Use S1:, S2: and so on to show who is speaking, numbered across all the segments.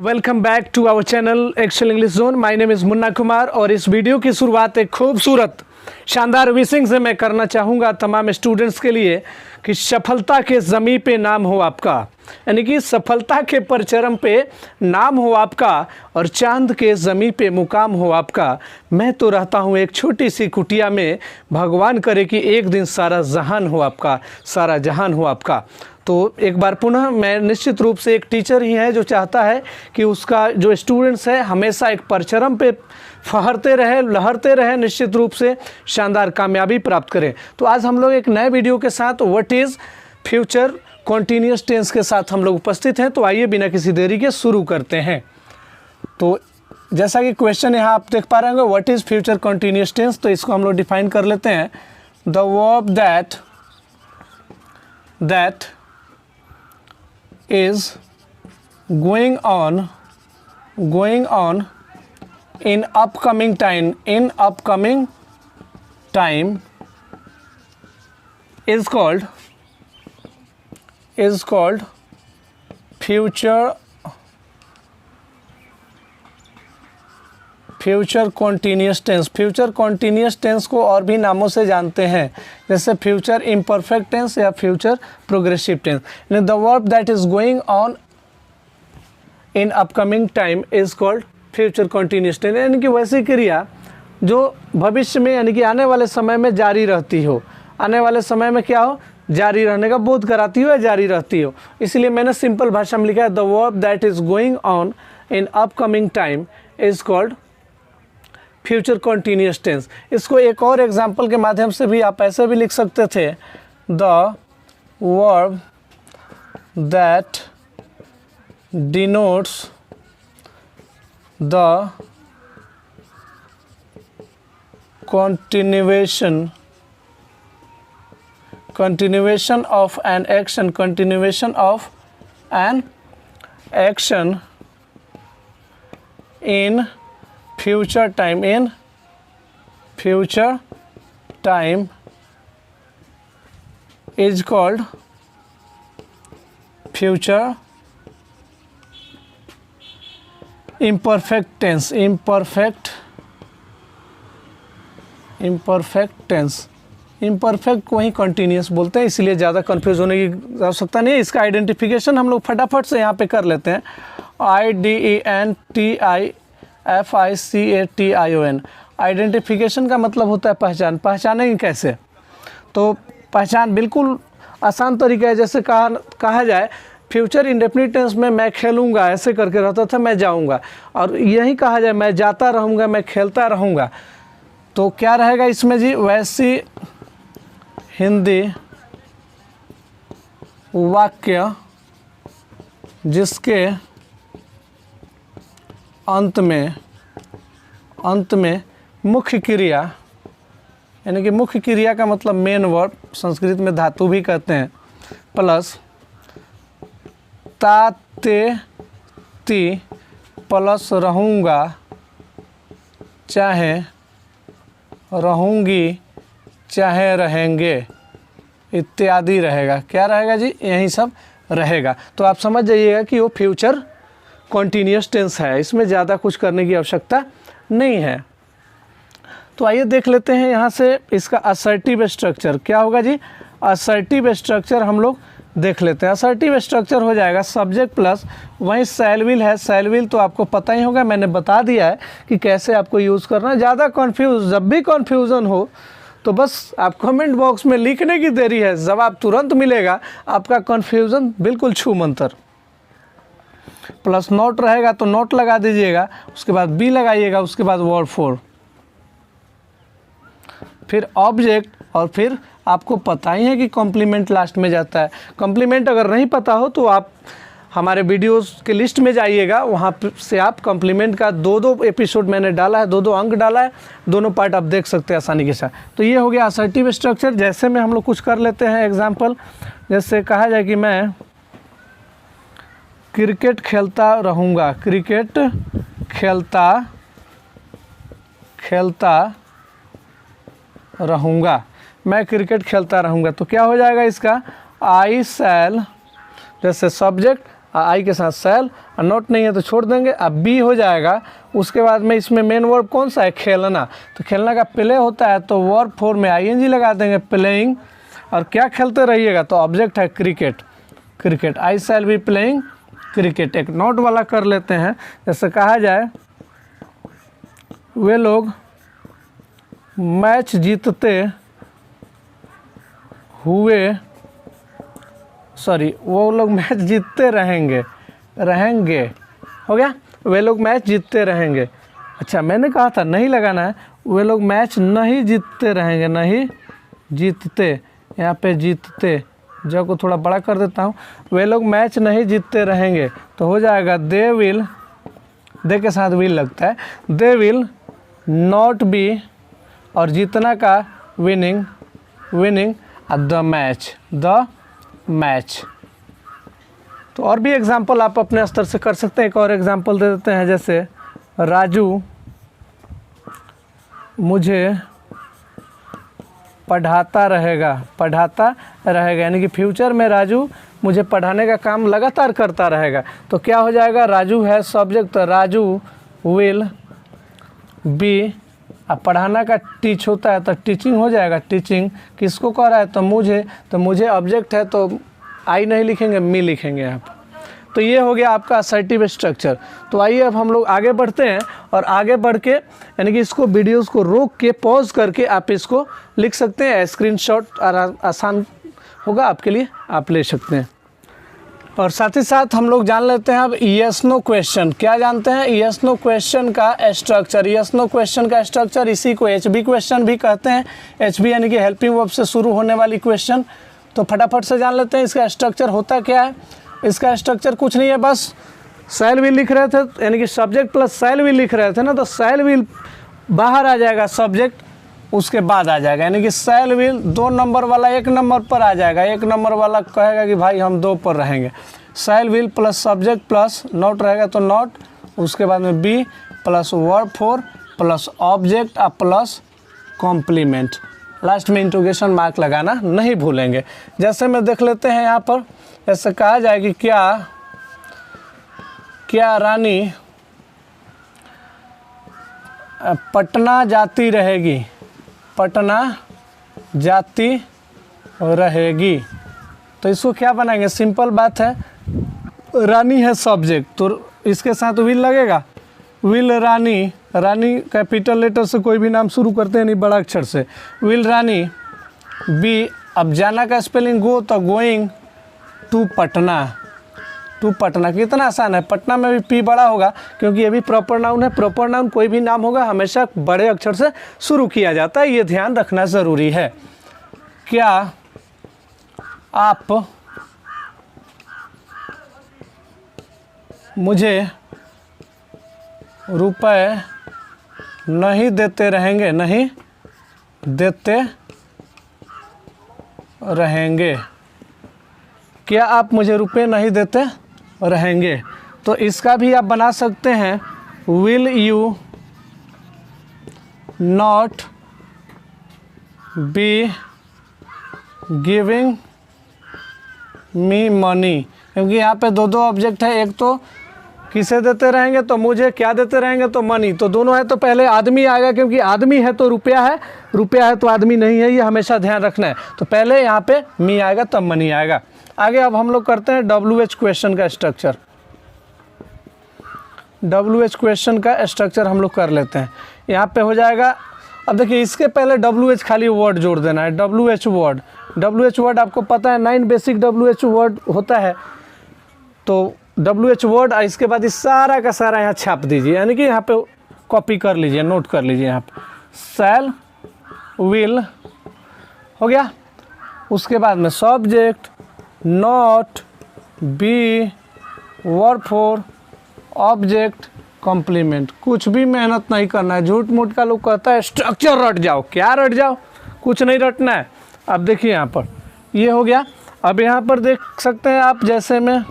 S1: Welcome back to our channel Excel English zone. My name is Munna Kumar और इस video की शुरुआत एक खूबसूरत शानदार विशिंग से मैं करना चाहूँगा तमाम स्टूडेंट्स के लिए कि सफलता के ज़मीं पे नाम हो आपका, यानी कि सफलता के परचरम पे नाम हो आपका और चांद के ज़मीं पे मुकाम हो आपका। मैं तो रहता हूँ एक छोटी सी कुटिया में, भगवान करे कि एक दिन सारा जहान हो आपका, सारा जहान हो आपका। तो एक बार पुनः मैं निश्चित रूप से एक टीचर ही है जो चाहता है कि उसका जो स्टूडेंट्स है हमेशा एक परचरम पे फहरते रहे, लहरते रहे, निश्चित रूप से शानदार कामयाबी प्राप्त करें। तो आज हम लोग एक नए वीडियो के साथ what is future continuous tense के साथ हम लोग उपस्थित हैं। तो आइए बिना किसी देरी के शुरू करते हैं। तो जैसा कि क्वेश्चन यहाँ आप देख पा रहे होंगे, what is future continuous tense. तो इसको हम लोग डिफाइन कर लेते हैं। The verb that is going on in upcoming time is called future continuous tense। Future continuous tense को और भी नामों से जानते हैं, जैसे फ्यूचर इम्परफेक्ट टेंस या future progressive tense. The verb that is going on in upcoming time is called future continuous tense, यानी कि वैसी क्रिया जो भविष्य में यानी कि आने वाले समय में जारी रहती हो, आने वाले समय में क्या हो, जारी रहने का बोध कराती हो या जारी रहती हो। इसलिए मैंने सिंपल भाषा में लिखा है the verb that is going on in upcoming time is called future continuous tense. इसको एक और एग्जाम्पल के माध्यम से भी आप ऐसे भी लिख सकते थे, the verb that denotes the continuation of an action in future time is called future imperfect tense। imperfect tense, imperfect को ही कंटिन्यूस बोलते हैं, इसलिए ज़्यादा कंफ्यूज होने की आवश्यकता नहीं है। इसका आइडेंटिफिकेशन हम लोग फटाफट से यहाँ पे कर लेते हैं। IDENTIFICATION। आइडेंटिफिकेशन का मतलब होता है पहचान। पहचानेंगे कैसे? तो पहचान बिल्कुल आसान तरीका है। जैसे कहा जाए फ्यूचर इंडेफिनिट टेंस में मैं खेलूँगा ऐसे करके रहता था, मैं जाऊँगा, और यही कहा जाए मैं जाता रहूँगा, मैं खेलता रहूँगा, तो क्या रहेगा इसमें जी? वैसी हिंदी वाक्य जिसके अंत में मुख्य क्रिया, यानी कि मुख्य क्रिया का मतलब मेन वर्ब, संस्कृत में धातु भी कहते हैं, प्लस ताते ती प्लस रहूँगा, चाहे रहूँगी, चाहे रहेंगे इत्यादि रहेगा। क्या रहेगा जी? यही सब रहेगा। तो आप समझ जाइएगा कि वो फ्यूचर कॉन्टीन्यूअस टेंस है, इसमें ज़्यादा कुछ करने की आवश्यकता नहीं है। तो आइए देख लेते हैं यहाँ से इसका असर्टिव स्ट्रक्चर क्या होगा जी। असर्टिव स्ट्रक्चर हम लोग देख लेते हैं। असर्टिव स्ट्रक्चर हो जाएगा सब्जेक्ट प्लस वहीं शैल विल है। शैल विल तो आपको पता ही होगा, मैंने बता दिया है कि कैसे आपको यूज़ करना है। ज़्यादा जब भी कन्फ्यूज़न हो तो बस आप कमेंट बॉक्स में लिखने की देरी है, जवाब तुरंत मिलेगा, आपका कन्फ्यूज़न बिल्कुल छू मंतर। प्लस नोट रहेगा तो नोट लगा दीजिएगा, उसके बाद बी लगाइएगा, उसके बाद वर्ड फॉर, फिर ऑब्जेक्ट, और फिर आपको पता ही है कि कॉम्प्लीमेंट लास्ट में जाता है। कॉम्प्लीमेंट अगर नहीं पता हो तो आप हमारे वीडियोस के लिस्ट में जाइएगा, वहाँ से आप कॉम्प्लीमेंट का दो एपिसोड मैंने डाला है, दो अंक डाला है, दोनों पार्ट आप देख सकते हैं आसानी के साथ। तो ये हो गया असर्टिव स्ट्रक्चर। जैसे में हम लोग कुछ कर लेते हैं एग्जाम्पल, जैसे कहा जाए कि मैं क्रिकेट खेलता रहूँगा, क्रिकेट खेलता रहूँगा, मैं क्रिकेट खेलता रहूँगा। तो क्या हो जाएगा इसका? आई शैल, जैसे सब्जेक्ट आई के साथ सेल, और नॉट नहीं है तो छोड़ देंगे। अब बी हो जाएगा। उसके बाद में इसमें मेन वर्ब कौन सा है, खेलना, तो खेलना का प्ले होता है तो वर्ब फॉर्म में आईएनजी लगा देंगे, प्लेइंग। और क्या खेलते रहिएगा, तो ऑब्जेक्ट है cricket, cricket, I shall be playing cricket. एक नोट वाला कर लेते हैं, जैसे कहा जाए वे लोग मैच जीतते हुए, सॉरी वो लोग मैच जीतते रहेंगे, रहेंगे हो गया, वे लोग मैच जीतते रहेंगे। अच्छा मैंने कहा था नहीं लगाना है, वे लोग मैच नहीं जीतते रहेंगे, नहीं जीतते, यहाँ पे जीतते जो को थोड़ा बड़ा कर देता हूँ, वे लोग मैच नहीं जीतते रहेंगे, तो हो जाएगा दे विल, दे के साथ विल लगता है, दे विल नॉट बी, और जीतना का winning, winning the match, the match. तो और भी एग्जाम्पल आप अपने स्तर से कर सकते हैं। एक और एग्जाम्पल दे देते हैं, जैसे राजू मुझे पढ़ाता रहेगा, पढ़ाता रहेगा, यानी कि फ्यूचर में राजू मुझे पढ़ाने का काम लगातार करता रहेगा। तो क्या हो जाएगा, राजू है सब्जेक्ट, तो राजू विल बी, अब पढ़ाना का टीच होता है तो टीचिंग हो जाएगा, टीचिंग किसको कह रहा है, तो मुझे ऑब्जेक्ट है तो आई नहीं लिखेंगे, मी लिखेंगे यहाँ पर। तो ये हो गया आपका असर्टिव स्ट्रक्चर। तो आइए अब हम लोग आगे बढ़ते हैं, और आगे बढ़ के यानी कि इसको वीडियोस को रोक के पॉज करके आप इसको लिख सकते हैं, स्क्रीनशॉट आसान होगा आपके लिए, आप ले सकते हैं। और साथ ही साथ हम लोग जान लेते हैं अब यस नो क्वेश्चन। क्या जानते हैं, यस नो क्वेश्चन का स्ट्रक्चर। यस नो क्वेश्चन का स्ट्रक्चर, इसी को एचबी क्वेश्चन भी कहते हैं। एचबी यानी कि हेल्पिंग वर्ब से शुरू होने वाली क्वेश्चन। तो फटाफट से जान लेते हैं इसका स्ट्रक्चर होता क्या है। इसका स्ट्रक्चर कुछ नहीं है, बस शैल विल लिख रहे थे, यानी कि सब्जेक्ट प्लस शैल विल लिख रहे थे ना, तो शैल विल बाहर आ जाएगा, सब्जेक्ट उसके बाद आ जाएगा, यानी कि शैल विल 2 नंबर वाला 1 नंबर पर आ जाएगा, 1 नंबर वाला कहेगा कि भाई हम 2 पर रहेंगे। Shall will plus subject plus not रहेगा तो नॉट, उसके बाद में be plus verb four plus object plus complement, last में इंटरोगेशन मार्क लगाना नहीं भूलेंगे। जैसे में देख लेते हैं यहाँ पर, ऐसे कहा जाए कि क्या रानी पटना जाती रहेगी, पटना जाती रहेगी। तो इसको क्या बनाएंगे, सिंपल बात है, रानी है सब्जेक्ट तो इसके साथ विल लगेगा, will Rani, Rani capital letter से कोई भी नाम शुरू करते हैं नहीं, बड़ा अक्षर से, विल रानी बी, अब जाना का स्पेलिंग गो, तो going to Patna, to Patna. कितना आसान है, पटना में भी पी बड़ा होगा क्योंकि ये भी प्रॉपर नाउन है। प्रॉपर नाउन कोई भी नाम होगा हमेशा बड़े अक्षर से शुरू किया जाता है, ये ध्यान रखना ज़रूरी है। क्या आप मुझे रुपए नहीं देते रहेंगे, नहीं देते रहेंगे, क्या आप मुझे रुपए नहीं देते रहेंगे। तो इसका भी आप बना सकते हैं, will you not be giving me money, क्योंकि यहाँ पे 2 ऑब्जेक्ट है, एक तो किसे देते रहेंगे, तो मुझे क्या देते रहेंगे, तो मनी, तो दोनों है तो पहले आदमी आएगा, क्योंकि आदमी है तो रुपया है, रुपया है तो आदमी नहीं है, ये हमेशा ध्यान रखना है। तो पहले यहाँ पे मी आएगा तब मनी आएगा। आगे अब हम लोग करते हैं WH क्वेश्चन का स्ट्रक्चर। WH क्वेश्चन का स्ट्रक्चर हम लोग कर लेते हैं। यहाँ पे हो जाएगा, अब देखिए इसके पहले WH खाली वर्ड जोड़ देना है, WH वर्ड। WH वर्ड आपको पता है 9 बेसिक WH वर्ड होता है, तो WH वर्ड, इसके बाद इस सारा का सारा यहाँ छाप दीजिए, यानी कि यहाँ पे कॉपी कर लीजिए, नोट कर लीजिए यहाँ पे, शैल विल हो गया। उसके बाद में subject not be verb for object complement. कुछ भी मेहनत नहीं करना है, झूठ मूठ का लोग कहता है स्ट्रक्चर रट जाओ, क्या रट जाओ, कुछ नहीं रटना है। अब देखिए यहाँ पर ये हो गया। अब यहाँ पर देख सकते हैं आप, जैसे मैं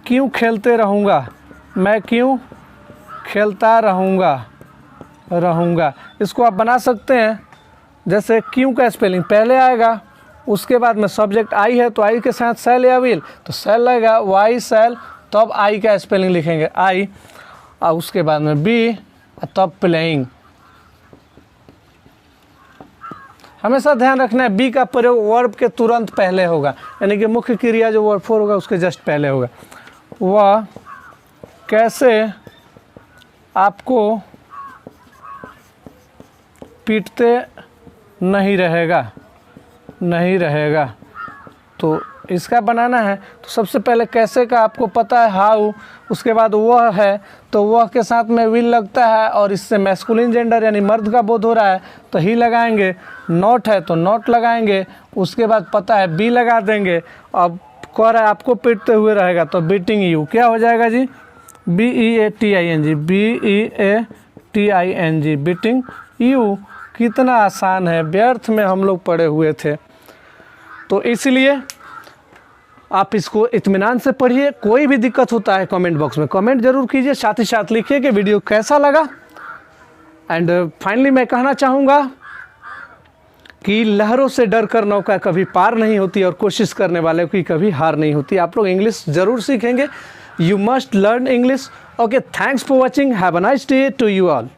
S1: क्यों खेलते रहूँगा, मैं क्यों खेलता रहूँगा, इसको आप बना सकते हैं। जैसे क्यों का स्पेलिंग पहले आएगा, उसके बाद में सब्जेक्ट आई है तो आई के साथ शैल या विल, तो शैल लगेगा वाई शैल, तब आई का स्पेलिंग लिखेंगे आई, और उसके बाद में बी, तब प्लेइंग। हमेशा ध्यान रखना है बी का प्रयोग वर्ब के तुरंत पहले होगा, यानी कि मुख्य क्रिया जो वर्ब 4 होगा उसके जस्ट पहले होगा। वह कैसे आपको पीटते नहीं रहेगा, तो इसका बनाना है तो सबसे पहले कैसे का आपको पता है हाउ, उसके बाद वह है तो वह के साथ में विल लगता है और इससे मैस्कुलिन जेंडर यानी मर्द का बोध हो रहा है तो ही लगाएंगे, नॉट है तो नॉट लगाएंगे, उसके बाद पता है बी लगा देंगे। अब कह रहा है आपको पीटते हुए रहेगा तो बीटिंग यू क्या हो जाएगा जी, BEATING, बीटिंग यू। कितना आसान है, व्यर्थ में हम लोग पढ़े हुए थे। तो इसलिए आप इसको इत्मीनान से पढ़िए, कोई भी दिक्कत होता है कमेंट बॉक्स में कमेंट जरूर कीजिए, साथ ही साथ लिखिए कि वीडियो कैसा लगा। एंड फाइनली मैं कहना चाहूँगा कि लहरों से डर कर नौका कभी पार नहीं होती और कोशिश करने वाले की कभी हार नहीं होती। आप लोग इंग्लिश ज़रूर सीखेंगे, you must learn English. Okay, thanks for watching, have a nice day to you all.